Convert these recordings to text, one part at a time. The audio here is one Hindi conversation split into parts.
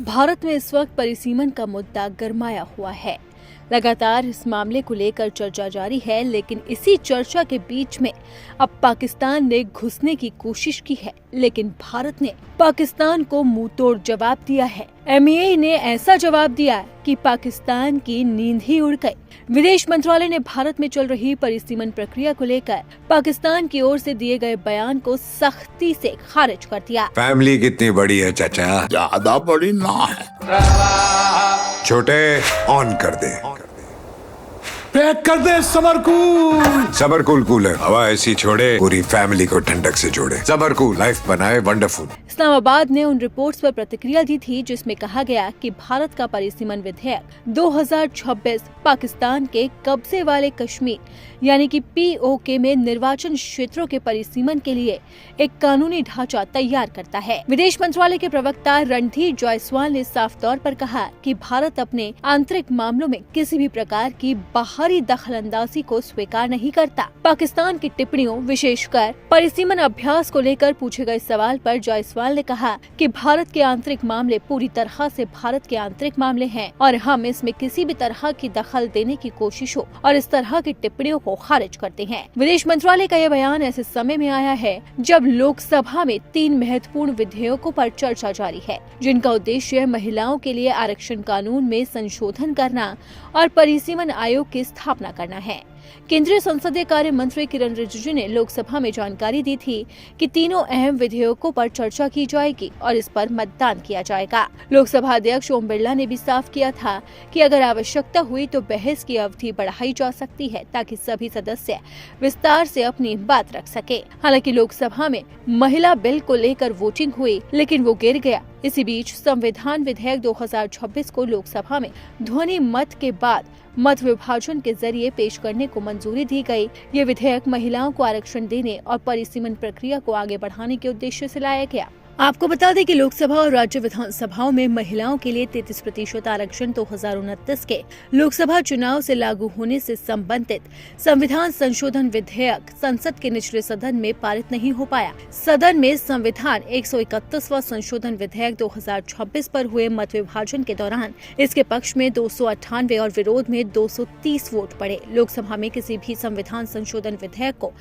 भारत में इस वक्त परिसीमन का मुद्दा गरमाया हुआ है। लगातार इस मामले को लेकर चर्चा जारी है, लेकिन इसी चर्चा के बीच में अब पाकिस्तान ने घुसने की कोशिश की है, लेकिन भारत ने पाकिस्तान को मुंहतोड़ जवाब दिया है। MEA ने ऐसा जवाब दिया कि पाकिस्तान की नींद ही उड़ गई। विदेश मंत्रालय ने भारत में चल रही परिसीमन प्रक्रिया को लेकर पाकिस्तान की ओर से दिए गए बयान को सख्ती से खारिज कर दिया। फैमिली कितनी बड़ी है चाचा? ज्यादा बड़ी ना है। छोटे ऑन कर दे। पैक कर दे सबरकूल। सबरकूल कूलर हवा ऐसी छोड़े, पूरी फैमिली को ठंडक से जोड़े। सबरकूल लाइफ बनाए वंडरफुल। इस्लामाबाद ने उन रिपोर्ट्स पर प्रतिक्रिया दी थी जिसमें कहा गया कि भारत का परिसीमन विधेयक 2026 पाकिस्तान के कब्जे वाले कश्मीर यानी कि POK में निर्वाचन क्षेत्रों के परिसीमन के लिए एक कानूनी ढांचा तैयार करता है। विदेश मंत्रालय के प्रवक्ता रणधीर जायसवाल ने साफ तौर पर कहा कि भारत अपने आंतरिक मामलों में किसी भी प्रकार की बाहरी दखलंदाजी को स्वीकार नहीं करता। पाकिस्तान की टिप्पणियों, विशेषकर परिसीमन अभ्यास को लेकर पूछे गए सवाल पर जायसवाल ने कहा कि भारत के आंतरिक मामले पूरी तरह से भारत के आंतरिक मामले हैं और हम इसमें किसी भी तरह की दखल देने की कोशिशों और इस तरह की टिप्पणियों को खारिज करते हैं। विदेश मंत्रालय का यह बयान ऐसे समय में आया है जब लोकसभा में 3 महत्वपूर्ण विधेयकों पर चर्चा जारी है, जिनका उद्देश्य महिलाओं के लिए आरक्षण कानून में संशोधन करना और परिसीमन आयोग की स्थापना करना है। केंद्रीय संसदीय कार्य मंत्री किरण रिजिजू ने लोकसभा में जानकारी दी थी कि तीनों अहम विधेयकों पर चर्चा की जाएगी और इस पर मतदान किया जाएगा। लोकसभा अध्यक्ष ओम बिरला ने भी साफ किया था कि अगर आवश्यकता हुई तो बहस की अवधि बढ़ाई जा सकती है ताकि सभी सदस्य विस्तार से अपनी बात रख सके। हालांकि लोकसभा में महिला बिल को लेकर वोटिंग हुई, लेकिन वो गिर गया। इसी बीच संविधान विधेयक 2026 को लोकसभा में ध्वनि मत के बाद मत विभाजन के जरिए पेश करने को मंजूरी दी गई। ये विधेयक महिलाओं को आरक्षण देने और परिसीमन प्रक्रिया को आगे बढ़ाने के उद्देश्य से लाया गया। आपको बता दें कि लोकसभा और राज्य विधानसभाओं में महिलाओं के लिए 33% आरक्षण 2029 के लोकसभा चुनाव से लागू होने से संबंधित संविधान संशोधन विधेयक संसद के निचले सदन में पारित नहीं हो पाया। सदन में संविधान 131वां संशोधन विधेयक 2026 पर हुए मत विभाजन के दौरान इसके पक्ष में 298 और विरोध में 230 वोट पड़े। लोकसभा में किसी भी संविधान संशोधन विधेयक को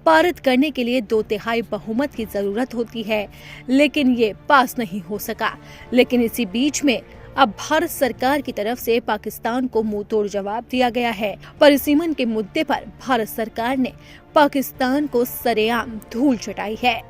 पारित करने के लिए 2/3 बहुमत की जरूरत होती है, लेकिन ये पास नहीं हो सका। लेकिन इसी बीच में अब भारत सरकार की तरफ से पाकिस्तान को मुंहतोड़ जवाब दिया गया है। परिसीमन के मुद्दे पर भारत सरकार ने पाकिस्तान को सरेआम धूल चटाई है।